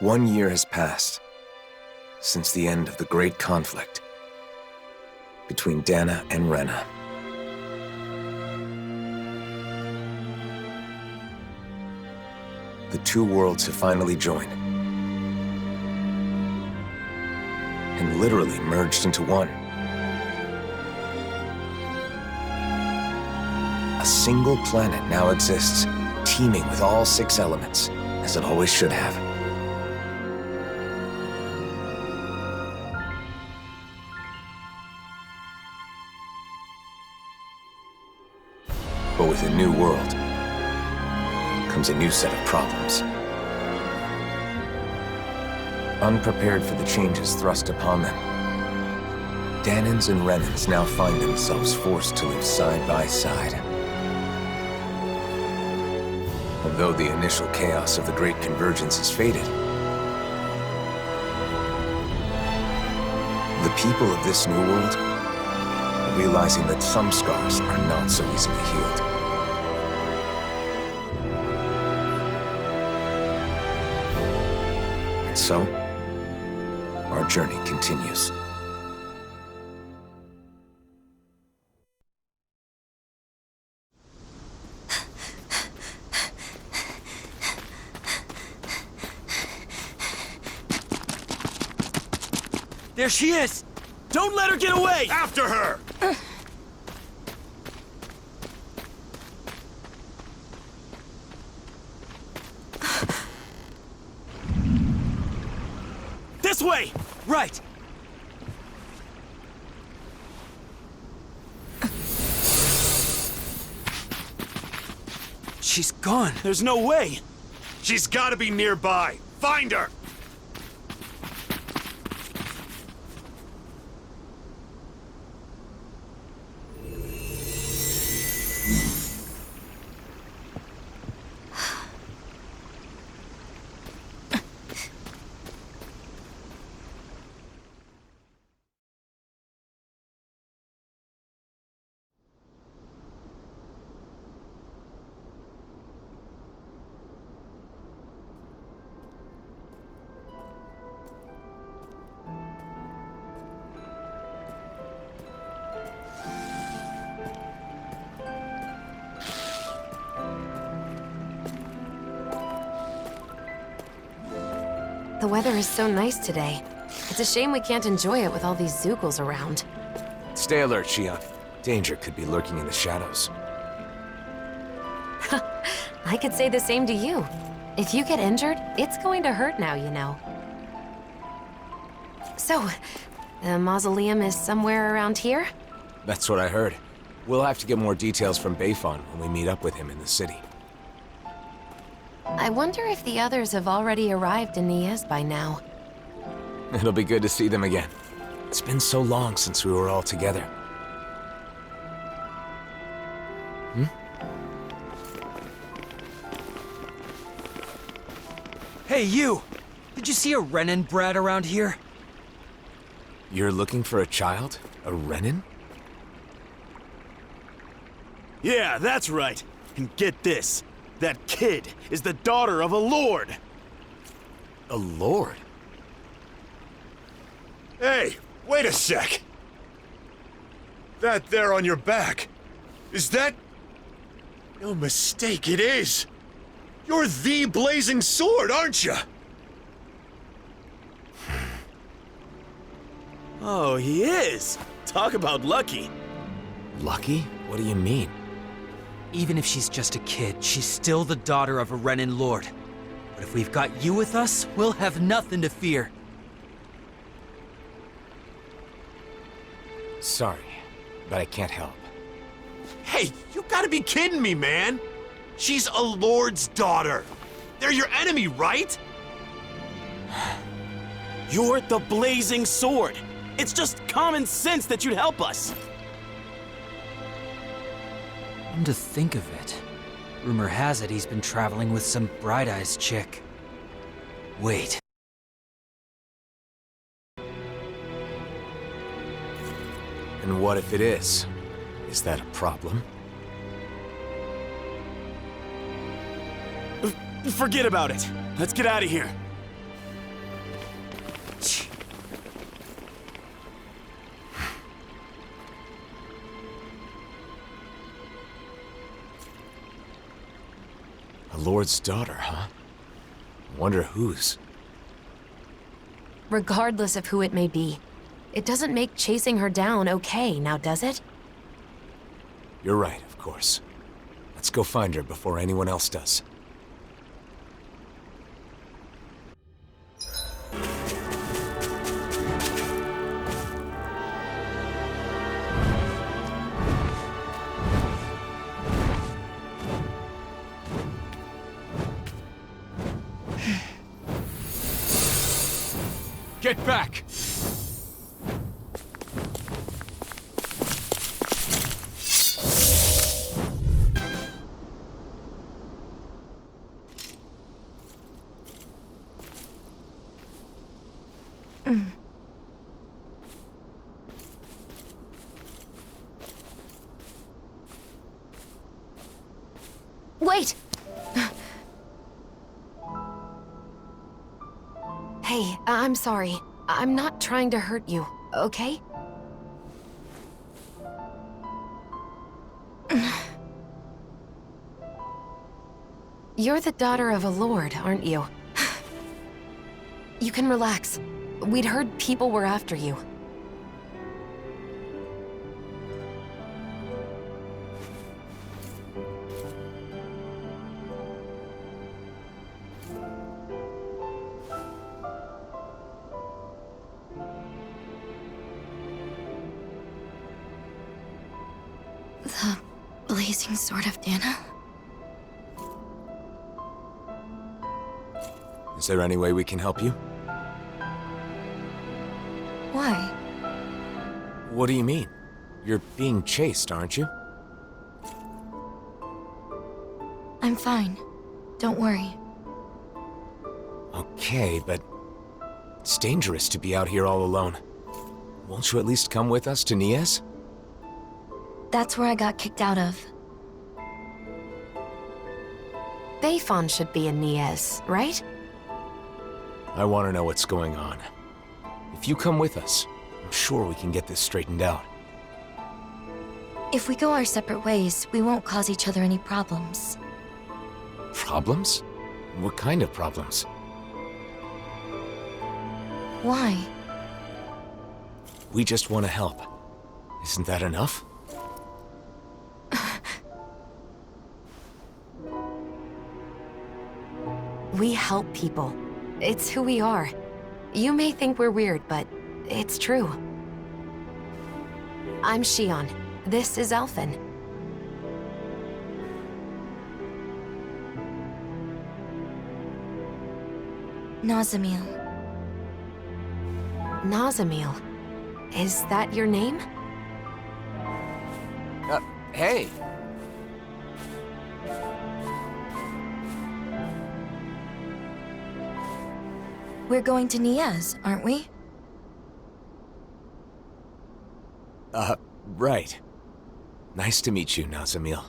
1 year has passed since the end of the great conflict between Dana and Rena. The two worlds have finally joined and literally merged into one. A single planet now exists, teeming with all 6 elements, as it always should have. But with a new world comes a new set of problems. Unprepared for the changes thrust upon them, Danans and Renans now find themselves forced to live side by side. And though the initial chaos of the Great Convergence has faded, the people of this new world are realizing that some scars are not so easily healed. And so, our journey continues. There she is! Don't let her get away! After her! This way! Right! She's gone. There's no way! She's gotta be nearby! Find her! The weather is so nice today. It's a shame we can't enjoy it with all these Zoogles around. Stay alert, Shia. Danger could be lurking in the shadows. I could say the same to you. If you get injured, it's going to hurt now, you know. So, the mausoleum is somewhere around here? That's what I heard. We'll have to get more details from Bayfon when we meet up with him in the city. I wonder if the others have already arrived in Niez by now. It'll be good to see them again. It's been so long since we were all together. Hey, you! Did you see a Renan brat around here? You're looking for a child? A Renan? Yeah, that's right. And get this. That kid is the daughter of a lord. A lord? Hey, wait a sec. That there on your back, is that... No mistake, it is. You're the Blazing Sword, aren't you? Oh, he is. Talk about lucky. Lucky? What do you mean? Even if she's just a kid, she's still the daughter of a Renan lord. But if we've got you with us, we'll have nothing to fear. Sorry, but I can't help. Hey, you gotta be kidding me, man. She's a lord's daughter. They're your enemy, right? You're the Blazing Sword. It's just common sense that you'd help us. Come to think of it, rumor has it he's been traveling with some Bright Eyes chick. Wait. And what if it is? Is that a problem? Forget about it. Let's get out of here. A lord's daughter, huh? Wonder whose. Regardless of who it may be, it doesn't make chasing her down okay, now does it? You're right, of course. Let's go find her before anyone else does. Get back! Wait! Hey, I'm sorry. I'm not trying to hurt you, okay? You're the daughter of a lord, aren't you? You can relax. We'd heard people were after you. The blazing sword of Dana? Is there any way we can help you? Why? What do you mean? You're being chased, aren't you? I'm fine. Don't worry. Okay, but it's dangerous to be out here all alone. Won't you at least come with us to Nies? That's where I got kicked out of. Bayfon should be in Nies, right? I want to know what's going on. If you come with us, I'm sure we can get this straightened out. If we go our separate ways, we won't cause each other any problems. Problems? What kind of problems? Why? We just want to help. Isn't that enough? We help people. It's who we are. You may think we're weird, but it's true. I'm Shion. This is Alphen. Nazamil. Nazamil. Is that your name? Hey! We're going to Nies, aren't we? Right. Nice to meet you, Nazamil.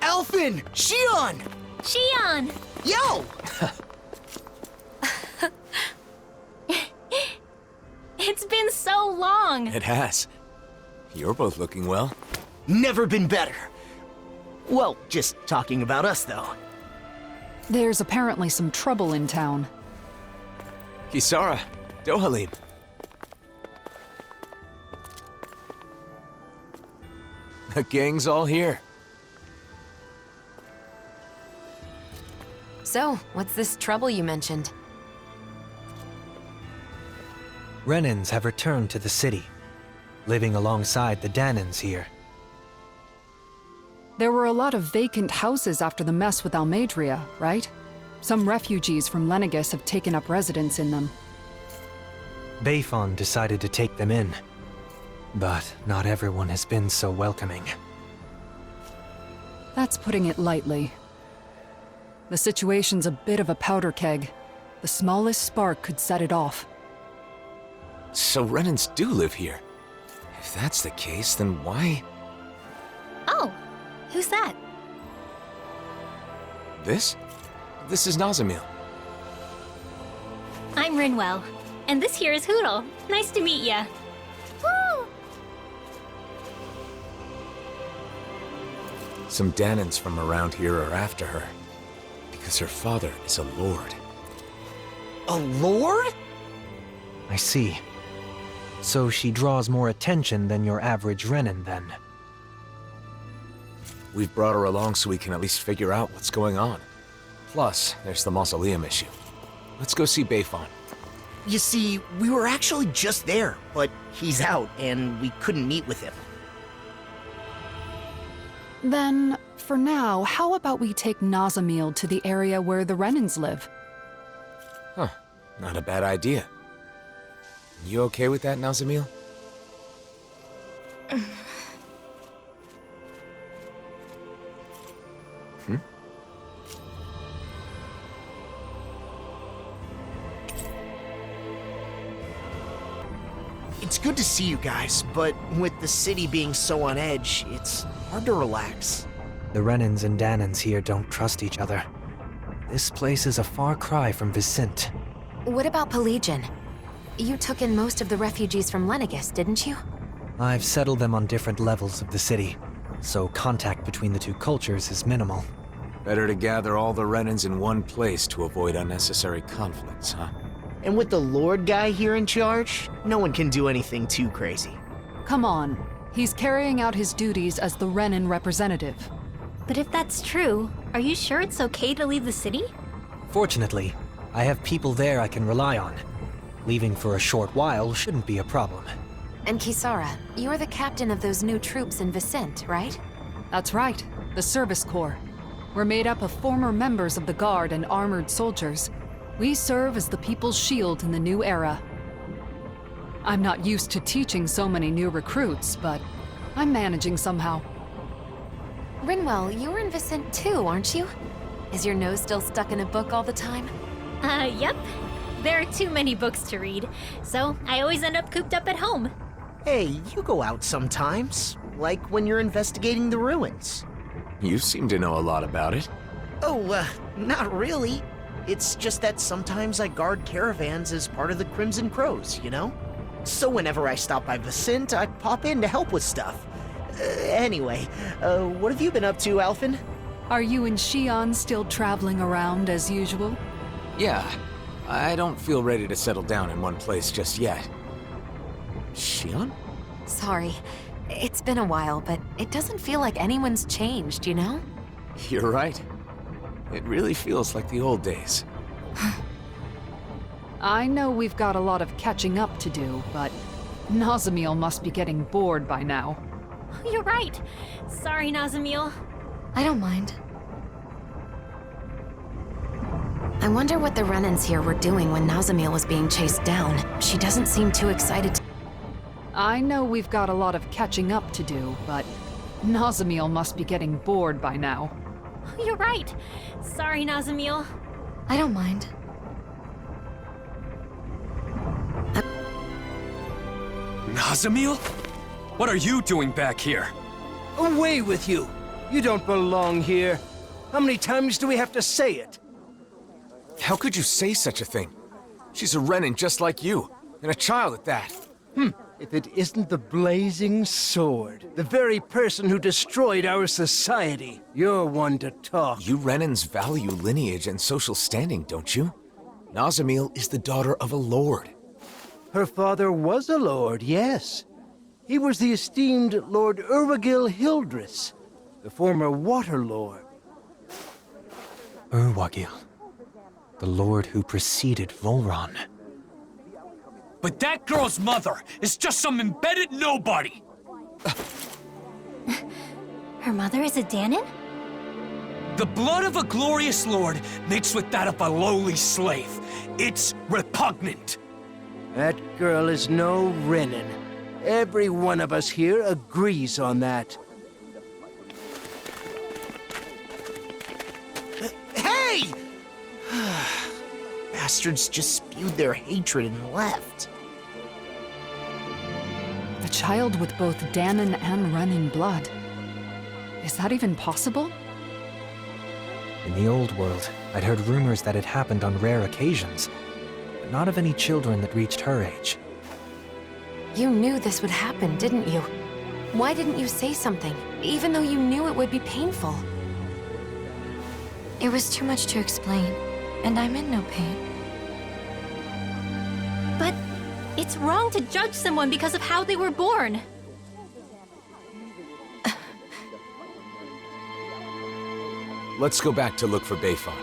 Alphen! Shion! Shion! Yo! It's been so long! It has. You're both looking well. Never been better. Well, just talking about us, though. There's apparently some trouble in town. Kisara, Dohalim. The gang's all here. So, what's this trouble you mentioned? Renans have returned to the city. living alongside the Danans here. There were a lot of vacant houses after the mess with Almadria, right? Some refugees from Lenegis have taken up residence in them. Bayfon decided to take them in, but not everyone has been so welcoming. That's putting it lightly. The situation's a bit of a powder keg. The smallest spark could set it off. So Renans do live here. If that's the case, then why... Oh, who's that? This? This is Nazamil. I'm Rinwell, and this here is Hoodle. Nice to meet ya. Woo! Some Danans from around here are after her. Because her father is a lord. A lord? I see. So she draws more attention than your average Renan, then. We've brought her along so we can at least figure out what's going on. Plus, there's the mausoleum issue. Let's go see Bayfon. You see, we were actually just there, but he's out and we couldn't meet with him. Then, for now, how about we take Nazamil to the area where the Renans live? Huh. Not a bad idea. You okay with that, Nazamil? It's good to see you guys, but with the city being so on edge, it's hard to relax. The Renans and Danans here don't trust each other. This place is a far cry from Vicent. What about Pelagian? You took in most of the refugees from Lenegis, didn't you? I've settled them on different levels of the city, so contact between the two cultures is minimal. Better to gather all the Renans in one place to avoid unnecessary conflicts, huh? And with the Lord guy here in charge, no one can do anything too crazy. Come on. He's carrying out his duties as the Renan representative. But if that's true, are you sure it's okay to leave the city? Fortunately, I have people there I can rely on. Leaving for a short while shouldn't be a problem. And Kisara, you're the captain of those new troops in Vicent, right? That's right, the Service Corps. We're made up of former members of the Guard and armored soldiers. We serve as the people's shield in the new era. I'm not used to teaching so many new recruits, but I'm managing somehow. Rinwell, you're in Vicent too, aren't you? Is your nose still stuck in a book all the time? Yep. There are too many books to read, so I always end up cooped up at home. Hey, you go out sometimes, like when you're investigating the ruins. You seem to know a lot about it. Oh, not really. It's just that sometimes I guard caravans as part of the Crimson Crows, you know? So whenever I stop by Vicent, I pop in to help with stuff. Anyway, what have you been up to, Alphen? Are you and Shion still traveling around as usual? Yeah. I don't feel ready to settle down in one place just yet. Shion? Sorry. It's been a while, but it doesn't feel like anyone's changed, you know? You're right. It really feels like the old days. I know we've got a lot of catching up to do, but Nazamil must be getting bored by now. You're right. Sorry, Nazamil. I don't mind. I wonder what the Renans here were doing when Nazamil was being chased down. She doesn't seem too excited to... I know we've got a lot of catching up to do, but Nazamil must be getting bored by now. You're right. Sorry, Nazamil. I don't mind. Nazamil? What are you doing back here? Away with you! You don't belong here. How many times do we have to say it? How could you say such a thing? She's a Renan just like you, and a child at that. If it isn't the blazing sword, the very person who destroyed our society, you're one to talk. You Renans value lineage and social standing, don't you? Nazamil is the daughter of a lord. Her father was a lord, yes. He was the esteemed Lord Urwagil Hildress, the former Water Lord. Urwagil, the lord who preceded Volron. but that girl's mother is just some embedded nobody! Her mother is a Danon? The blood of a glorious lord mixed with that of a lowly slave. It's repugnant. That girl is no Renin. Every one of us here agrees on that. Hey! Bastards just spewed their hatred and left. A child with both Danon and Renin blood. Is that even possible? In the old world, I'd heard rumors that it happened on rare occasions, but not of any children that reached her age. You knew this would happen, didn't you? Why didn't you say something, even though you knew it would be painful? It was too much to explain, and I'm in no pain. But it's wrong to judge someone because of how they were born. Let's go back to look for Bayfon.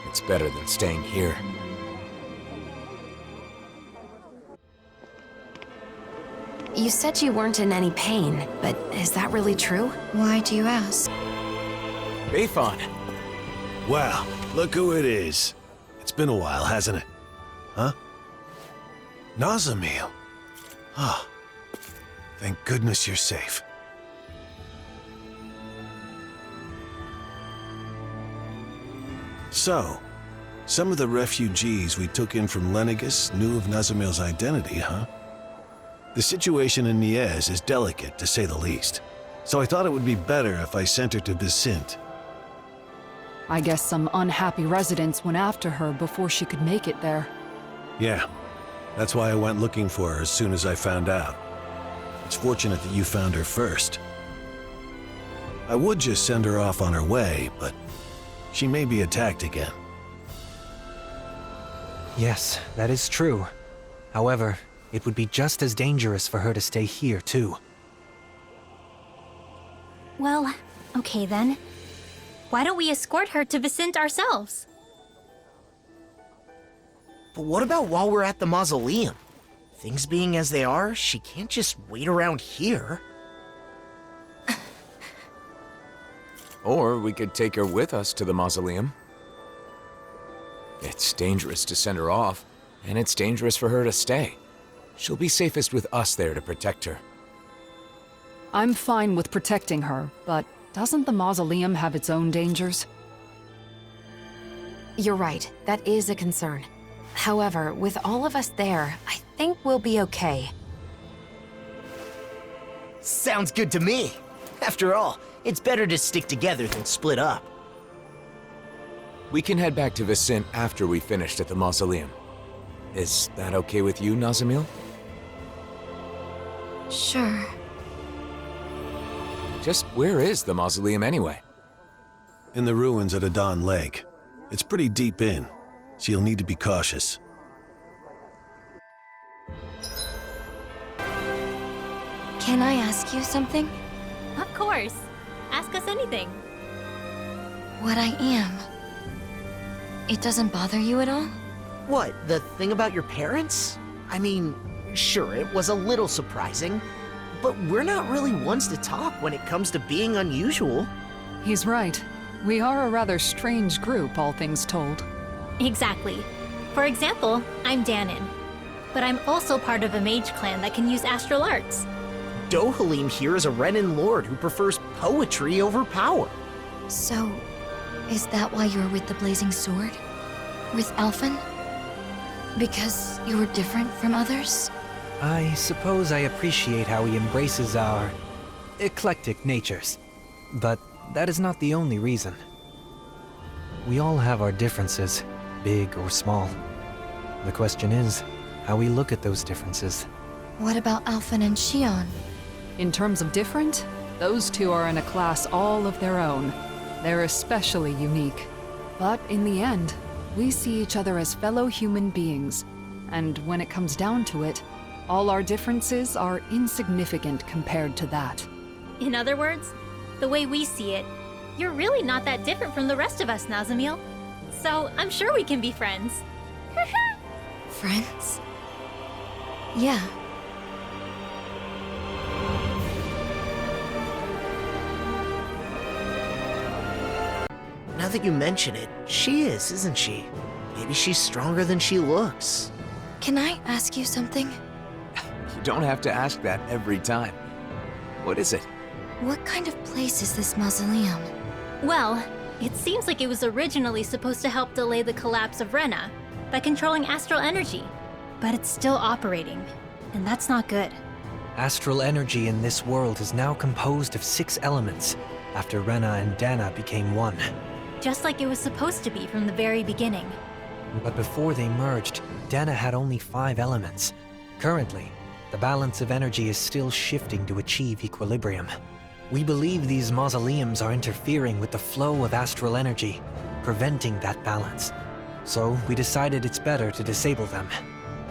It's better than staying here. You said you weren't in any pain, but is that really true? Why do you ask? Bayfon! Wow, look who it is. It's been a while, hasn't it? Huh? Nazamil. Ah, thank goodness you're safe. So, some of the refugees we took in from Lenegus knew of Nazamil's identity, huh? The situation in Niez is delicate, to say the least. So I thought it would be better if I sent her to Vicint. I guess some unhappy residents went after her before she could make it there. Yeah, that's why I went looking for her as soon as I found out. It's fortunate that you found her first. I would just send her off on her way, but she may be attacked again. Yes, that is true. However, it would be just as dangerous for her to stay here, too. Well, okay then. Why don't we escort her to Vicint ourselves? But what about while we're at the mausoleum? Things being as they are, she can't just wait around here. Or we could take her with us to the mausoleum. It's dangerous to send her off, and it's dangerous for her to stay. She'll be safest with us there to protect her. I'm fine with protecting her, but doesn't the mausoleum have its own dangers? You're right, that is a concern. However, with all of us there, I think we'll be okay. Sounds good to me. After all, it's better to stick together than split up. We can head back to Vicint after we finished at the mausoleum. Is that okay with you, Nazamil? Sure. Just where is the mausoleum anyway? In the ruins at Adon Lake. It's pretty deep in, so you'll need to be cautious. Can I ask you something? Of course. Ask us anything. What I am. It doesn't bother you at all? What, the thing about your parents? I mean, sure, it was a little surprising, but we're not really ones to talk when it comes to being unusual. He's right. We are a rather strange group, all things told. Exactly. For example, I'm Danon. But I'm also part of a mage clan that can use astral arts. Dohalim here is a Renin lord who prefers poetry over power. So, is that why you're with the Blazing Sword? With Alphen? Because you were different from others? I suppose I appreciate how he embraces our eclectic natures. But that is not the only reason. We all have our differences, big or small. The question is, how we look at those differences. What about Alphen and Shion? In terms of different, those two are in a class all of their own. They're especially unique. But in the end, we see each other as fellow human beings. And when it comes down to it, all our differences are insignificant compared to that. In other words, the way we see it, you're really not that different from the rest of us, Nazamil. So I'm sure we can be friends. Friends? Yeah. Now that you mention it, she is, isn't she? Maybe she's stronger than she looks. Can I ask you something? You don't have to ask that every time. What is it? What kind of place is this mausoleum? Well, it seems like it was originally supposed to help delay the collapse of Rena by controlling astral energy. But it's still operating, and that's not good. Astral energy in this world is now composed of 6 elements, after Rena and Dana became one. Just like it was supposed to be from the very beginning. But before they merged, Dana had only 5 elements. Currently, the balance of energy is still shifting to achieve equilibrium. We believe these mausoleums are interfering with the flow of astral energy, preventing that balance. So we decided it's better to disable them.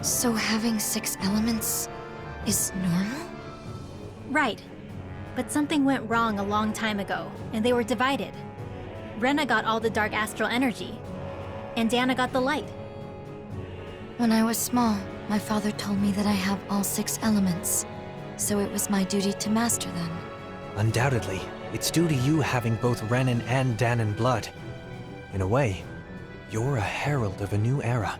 So having 6 elements is normal? Right. But something went wrong a long time ago, and they were divided. Rena got all the dark astral energy, and Dana got the light. When I was small, my father told me that I have all 6 elements, so it was my duty to master them. Undoubtedly, it's due to you having both Renan and Danan blood. In a way, you're a herald of a new era.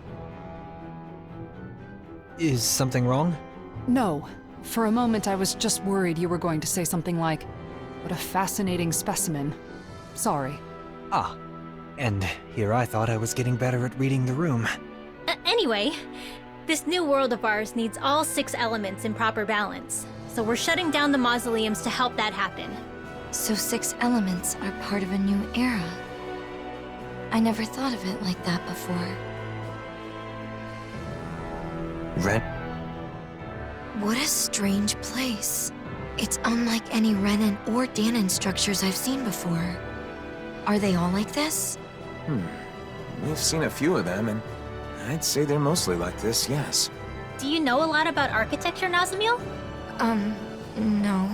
Is something wrong? No. For a moment, I was just worried you were going to say something like, "What a fascinating specimen." Sorry. Ah, and here I thought I was getting better at reading the room. Anyway, this new world of ours needs all 6 elements in proper balance. So we're shutting down the mausoleums to help that happen. So 6 elements are part of a new era. I never thought of it like that before. Ren? What a strange place. It's unlike any Renan or Danan structures I've seen before. Are they all like this? We've seen a few of them, and I'd say they're mostly like this, yes. Do you know a lot about architecture, Nazamil? No.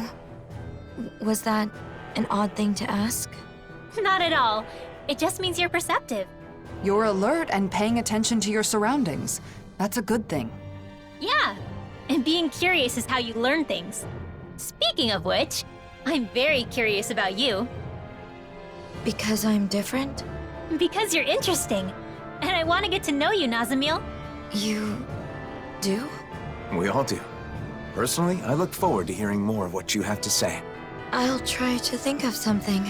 Was that an odd thing to ask? Not at all. It just means you're perceptive. You're alert and paying attention to your surroundings. That's a good thing. Yeah, and being curious is how you learn things. Speaking of which, I'm very curious about you. Because I'm different? Because you're interesting. And I want to get to know you, Nazamil. You do? We all do. Personally, I look forward to hearing more of what you have to say. I'll try to think of something.